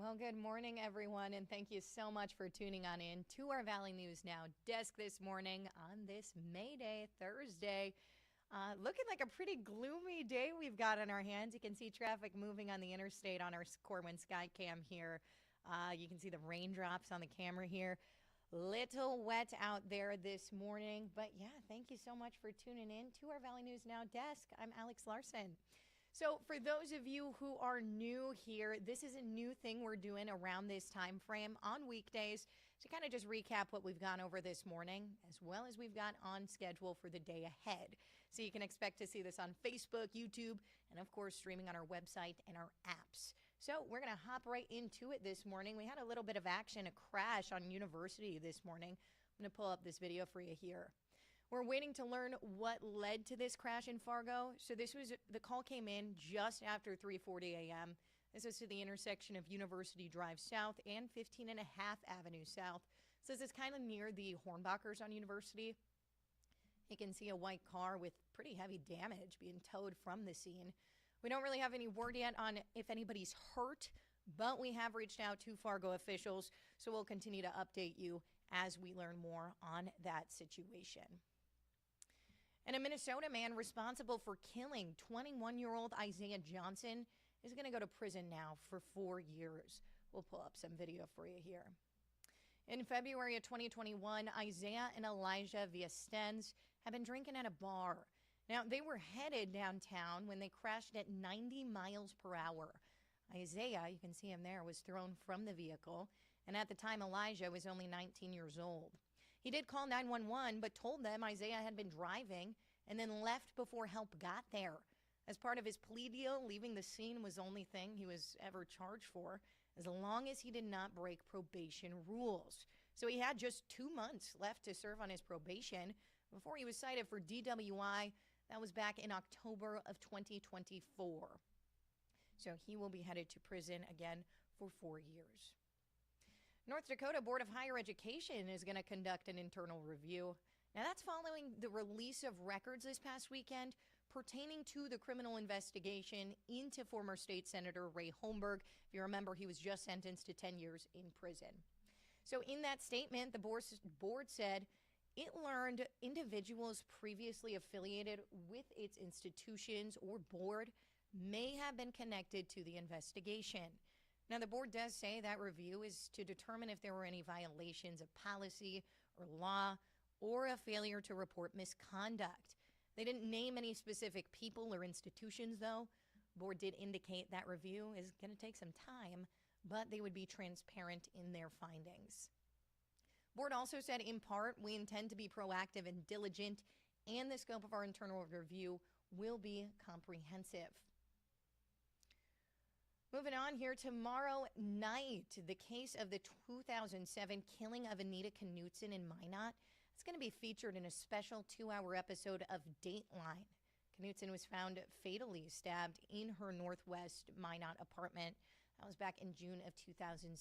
Well, good morning, everyone, and thank you so much for tuning on in to our Valley News Now desk this morning on this May Day, Thursday. Looking like a pretty gloomy day we've got on our hands. You can see traffic moving on the interstate on our Corwin Skycam here. You can see the raindrops on the camera here. Little wet out there this morning, but yeah, thank you so much for tuning in to our Valley News Now desk. I'm Alex Larson. So for those of you who are new here, this is a new thing we're doing around this time frame on weekdays to kind of just recap what we've gone over this morning, as well as we've got on schedule for the day ahead. So you can expect to see this on Facebook, YouTube, and of course streaming on our website and our apps. So we're going to hop right into it this morning. We had a little bit of action, a crash on University this morning. I'm going to pull up this video for you here. We're waiting to learn what led to this crash in Fargo. So the call came in just after 3:40 a.m. This is to the intersection of University Drive South and 15.5 Avenue South. So this is kind of near the Hornbachers on University. You can see a white car with pretty heavy damage being towed from the scene. We don't really have any word yet on if anybody's hurt, but we have reached out to Fargo officials, so we'll continue to update you as we learn more on that situation. And a Minnesota man responsible for killing 21-year-old Isaiah Johnson is going to go to prison now for 4 years. We'll pull up some video for you here. In February of 2021, Isaiah and Elijah Viestens had been drinking at a bar. Now, they were headed downtown when they crashed at 90 miles per hour. Isaiah, you can see him there, was thrown from the vehicle, and at the time, Elijah was only 19 years old. He did call 911, but told them Isaiah had been driving and then left before help got there. As part of his plea deal, leaving the scene was the only thing he was ever charged for, as long as he did not break probation rules. So he had just 2 months left to serve on his probation before he was cited for DWI. That was back in October of 2024. So he will be headed to prison again for 4 years. North Dakota Board of Higher Education is going to conduct an internal review. Now, that's following the release of records this past weekend pertaining to the criminal investigation into former state senator Ray Holmberg. If you remember, he was just sentenced to 10 years in prison. So in that statement, the board said it learned individuals previously affiliated with its institutions or board may have been connected to the investigation. Now, the board does say that review is to determine if there were any violations of policy or law or a failure to report misconduct. They didn't name any specific people or institutions, though. Board did indicate that review is going to take some time, but they would be transparent in their findings. Board also said, in part, we intend to be proactive and diligent, and the scope of our internal review will be comprehensive. Moving on here, tomorrow night, the case of the 2007 killing of Anita Knutson in Minot. It's going to be featured in a special 2-hour episode of Dateline. Knutson was found fatally stabbed in her Northwest Minot apartment. That was back in June of 2007.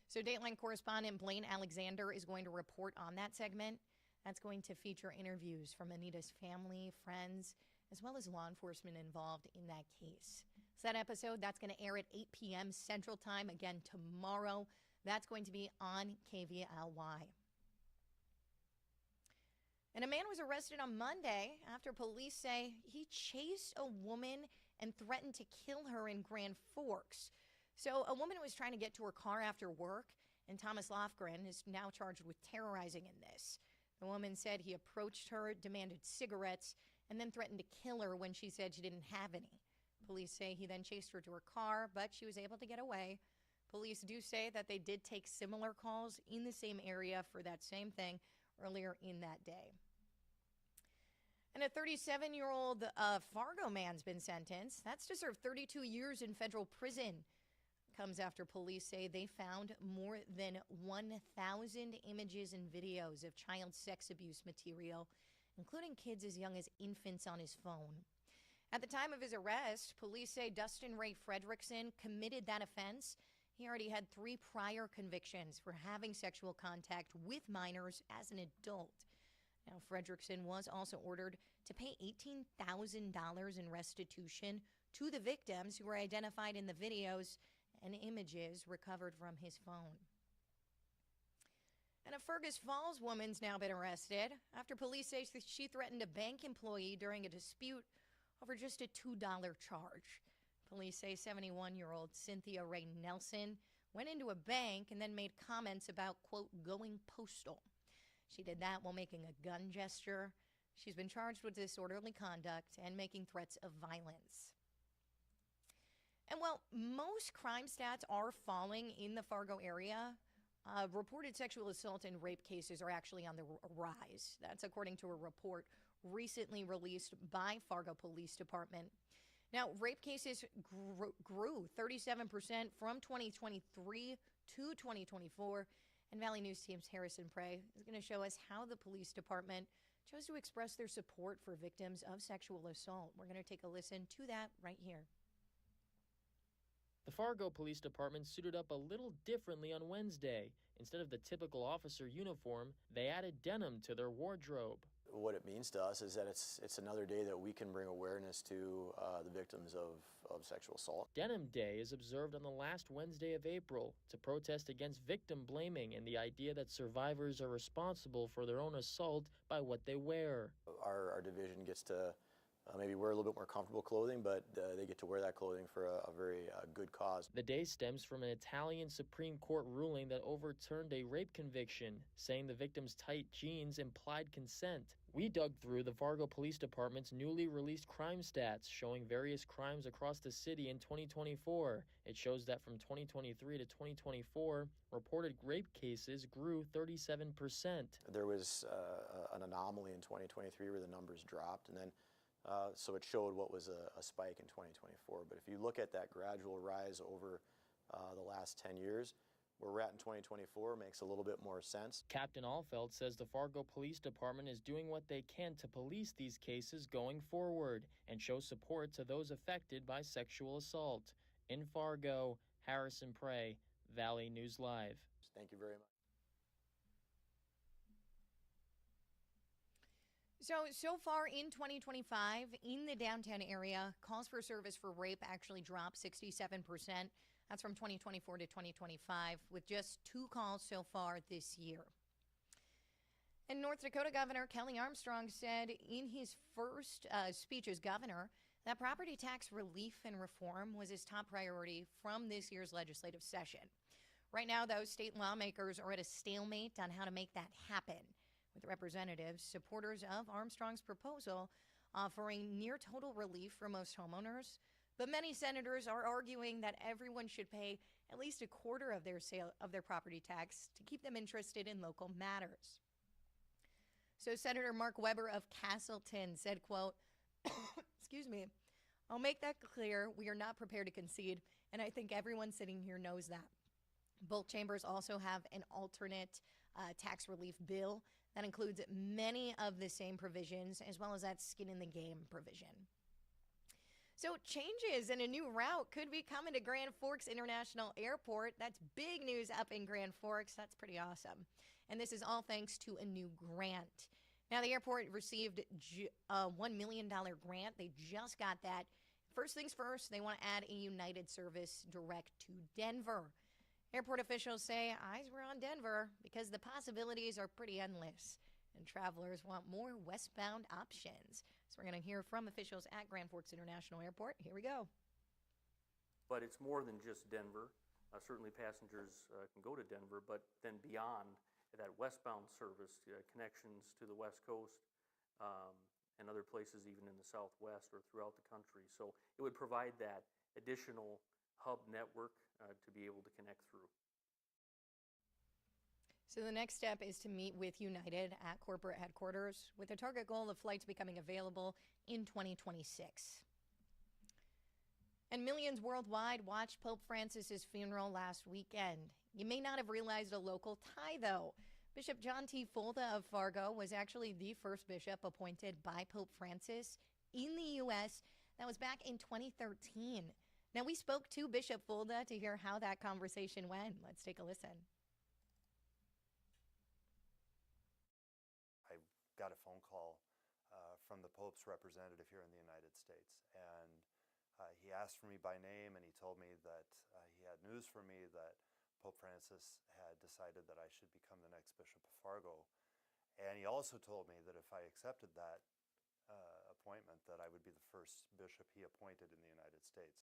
So Dateline correspondent Blaine Alexander is going to report on that segment. That's going to feature interviews from Anita's family, friends, as well as law enforcement involved in that case. So that episode, that's going to air at 8 p.m. Central Time again tomorrow. That's going to be on KVLY. And a man was arrested on Monday after police say he chased a woman and threatened to kill her in Grand Forks. So a woman was trying to get to her car after work, and Thomas Lofgren is now charged with terrorizing in this. The woman said he approached her, demanded cigarettes, and then threatened to kill her when she said she didn't have any. Police say he then chased her to her car, but she was able to get away. Police do say that they did take similar calls in the same area for that same thing earlier in that day. And a 37-year-old Fargo man's been sentenced. That's to serve 32 years in federal prison. Comes after police say they found more than 1,000 images and videos of child sex abuse material, including kids as young as infants, on his phone. At the time of his arrest, police say Dustin Ray Fredrickson committed that offense. He already had 3 prior convictions for having sexual contact with minors as an adult. Now, Fredrickson was also ordered to pay $18,000 in restitution to the victims who were identified in the videos and images recovered from his phone. And a Fergus Falls woman's now been arrested after police say she threatened a bank employee during a dispute over just a $2 charge. Police say 71-year-old Cynthia Ray Nelson went into a bank and then made comments about, quote, going postal. She did that while making a gun gesture. She's been charged with disorderly conduct and making threats of violence. And while most crime stats are falling in the Fargo area, reported sexual assault and rape cases are actually on the rise. That's according to a report recently released by Fargo Police Department. Now, rape cases grew 37% from 2023 to 2024. And Valley News Team's Harrison Prey is going to show us how the police department chose to express their support for victims of sexual assault. We're going to take a listen to that right here. The Fargo Police Department suited up a little differently on Wednesday. Instead of the typical officer uniform, they added denim to their wardrobe. What it means to us is that it's another day that we can bring awareness to the victims of sexual assault. Denim Day is observed on the last Wednesday of April to protest against victim blaming and the idea that survivors are responsible for their own assault by what they wear. Our division gets to maybe wear a little bit more comfortable clothing, but they get to wear that clothing for a very good cause. The day stems from an Italian Supreme Court ruling that overturned a rape conviction, saying the victim's tight jeans implied consent. We dug through the Fargo Police Department's newly released crime stats, showing various crimes across the city in 2024. It shows that from 2023 to 2024, reported rape cases grew 37%. There was an anomaly in 2023 where the numbers dropped, and then so it showed what was a spike in 2024. But if you look at that gradual rise over the last 10 years, where we're at in 2024 makes a little bit more sense. Captain Alfeld says the Fargo Police Department is doing what they can to police these cases going forward and show support to those affected by sexual assault. In Fargo, Harrison Prey, Valley News Live. Thank you very much. So far in 2025, in the downtown area, calls for service for rape actually dropped 67%. That's from 2024 to 2025, with just 2 calls so far this year. And North Dakota Governor Kelly Armstrong said in his first speech as governor that property tax relief and reform was his top priority from this year's legislative session. Right now, though, state lawmakers are at a stalemate on how to make that happen, with representatives, supporters of Armstrong's proposal, offering near total relief for most homeowners. But many senators are arguing that everyone should pay at least a quarter of their property tax to keep them interested in local matters. So Senator Mark Weber of Castleton said, quote, excuse me, I'll make that clear. We are not prepared to concede, and I think everyone sitting here knows that. Both chambers also have an alternate tax relief bill that includes many of the same provisions, as well as that skin in the game provision. So changes and a new route could be coming to Grand Forks International Airport. That's big news up in Grand Forks. That's pretty awesome. And this is all thanks to a new grant. Now, the airport received a $1 million grant. They just got that. First things first, they want to add a United service direct to Denver. Airport officials say eyes were on Denver because the possibilities are pretty endless, and travelers want more westbound options. So we're going to hear from officials at Grand Forks International Airport. Here we go. But it's more than just Denver. Certainly passengers can go to Denver, but then beyond that westbound service, connections to the West Coast and other places even in the Southwest or throughout the country. So it would provide that additional hub network to be able to connect through. So the next step is to meet with United at corporate headquarters with a target goal of flights becoming available in 2026. And millions worldwide watched Pope Francis's funeral last weekend. You may not have realized a local tie, though. Bishop John T. Fulda of Fargo was actually the first bishop appointed by Pope Francis in the U.S. That was back in 2013. Now, we spoke to Bishop Fulda to hear how that conversation went. Let's take a listen. I got a phone call from the Pope's representative here in the United States, and He asked for me by name, and he told me that he had news for me that Pope Francis had decided that I should become the next Bishop of Fargo. And he also told me that if I accepted that appointment, that I would be the first bishop he appointed in the United States.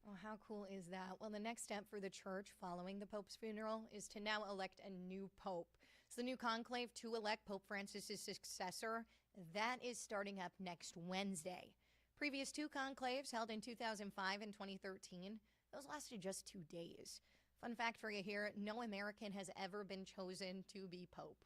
Well, how cool is that? Well, the next step for the church following the Pope's funeral is to now elect a new Pope. So the new conclave to elect Pope Francis's successor, that is starting up next Wednesday. Previous two conclaves held in 2005 and 2013, those lasted just 2 days. Fun fact for you here, no American has ever been chosen to be Pope.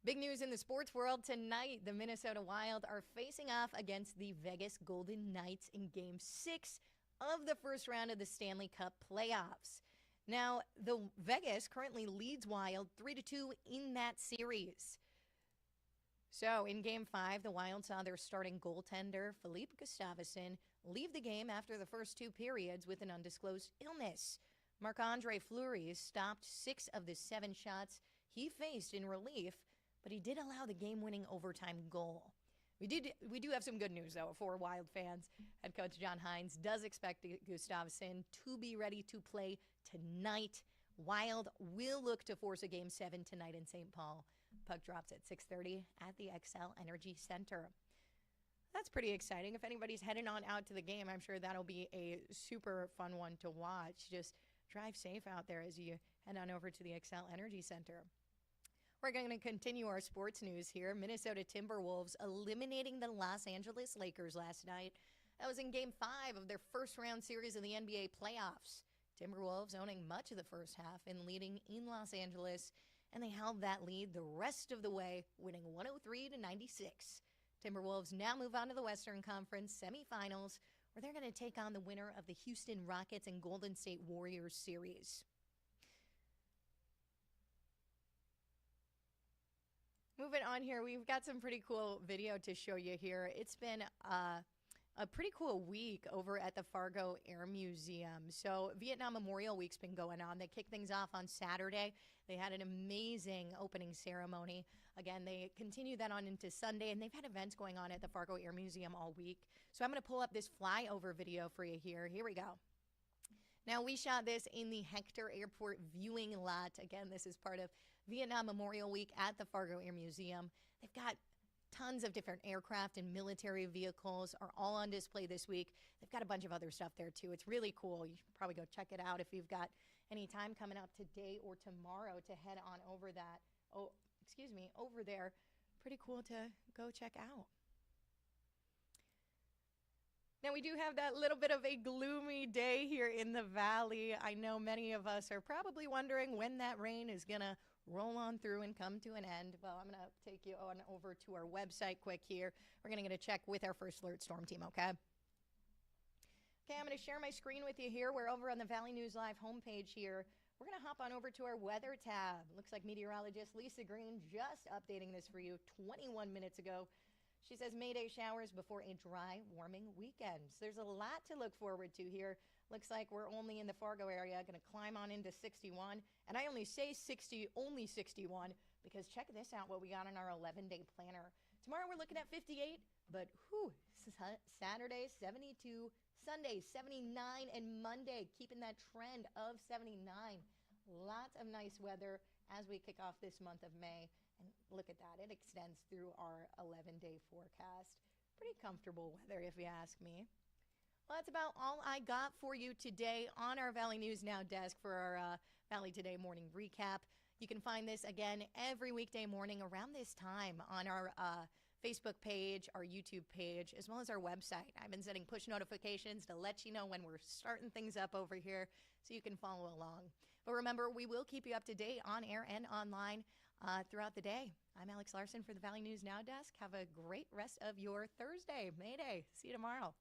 Big news in the sports world tonight. The Minnesota Wild are facing off against the Vegas Golden Knights in Game 6 of the first round of the Stanley Cup playoffs. Now, the Vegas currently leads Wild 3-2 in that series. So, in Game 5, the Wild saw their starting goaltender, Philippe Gustavsson, leave the game after the first 2 periods with an undisclosed illness. Marc-Andre Fleury stopped 6 of the 7 shots he faced in relief, but he did allow the game-winning overtime goal. We do have some good news, though, for Wild fans. Head coach John Hines does expect Gustavsson to be ready to play tonight. Wild will look to force a Game 7 tonight in St. Paul. Puck drops at 6:30 at the Xcel Energy Center. That's pretty exciting. If anybody's heading on out to the game, I'm sure that'll be a super fun one to watch. Just drive safe out there as you head on over to the Xcel Energy Center. We're going to continue our sports news here. Minnesota Timberwolves eliminating the Los Angeles Lakers last night. That was in Game 5 of their first round series of the NBA playoffs. Timberwolves owning much of the first half and leading in Los Angeles, and they held that lead the rest of the way, winning 103-96. Timberwolves now move on to the Western Conference semifinals, where they're going to take on the winner of the Houston Rockets and Golden State Warriors series. Moving on here, we've got some pretty cool video to show you here. It's been a pretty cool week over at the Fargo Air Museum. So Vietnam Memorial Week's been going on. They kicked things off on Saturday. They had an amazing opening ceremony. Again, they continue that on into Sunday, and they've had events going on at the Fargo Air Museum all week. So I'm going to pull up this flyover video for you here. Here we go. Now, we shot this in the Hector Airport viewing lot. Again, this is part of Vietnam Memorial Week at the Fargo Air Museum. They've got tons of different aircraft and military vehicles are all on display this week. They've got a bunch of other stuff there, too. It's really cool. You should probably go check it out if you've got any time coming up today or tomorrow to head on over over there. Pretty cool to go check out. Now, we do have that little bit of a gloomy day here in the valley. I know many of us are probably wondering when that rain is going to roll on through and come to an end. Well, I'm going to take you on over to our website quick here. We're going to get a check with our First Alert Storm Team, okay? Okay, I'm going to share my screen with you here. We're over on the Valley News Live homepage here. We're going to hop on over to our weather tab. Looks like meteorologist Lisa Green just updating this for you 21 minutes ago. She says Mayday showers before a dry, warming weekend. So there's a lot to look forward to here. Looks like we're only in the Fargo area, going to climb on into 61. And I only say 60, only 61, because check this out, what we got in our 11-day planner. Tomorrow we're looking at 58, but Saturday, 72, Sunday, 79, and Monday, keeping that trend of 79. Lots of nice weather as we kick off this month of May. And look at that. It extends through our 11-day forecast. Pretty comfortable weather, if you ask me. Well, that's about all I got for you today on our Valley News Now desk for our Valley Today morning recap. You can find this again every weekday morning around this time on our Facebook page, our YouTube page, as well as our website. I've been setting push notifications to let you know when we're starting things up over here so you can follow along. But remember, we will keep you up to date on air and online throughout the day. I'm Alex Larson for the Valley News Now desk. Have a great rest of your Thursday, May Day. See you tomorrow.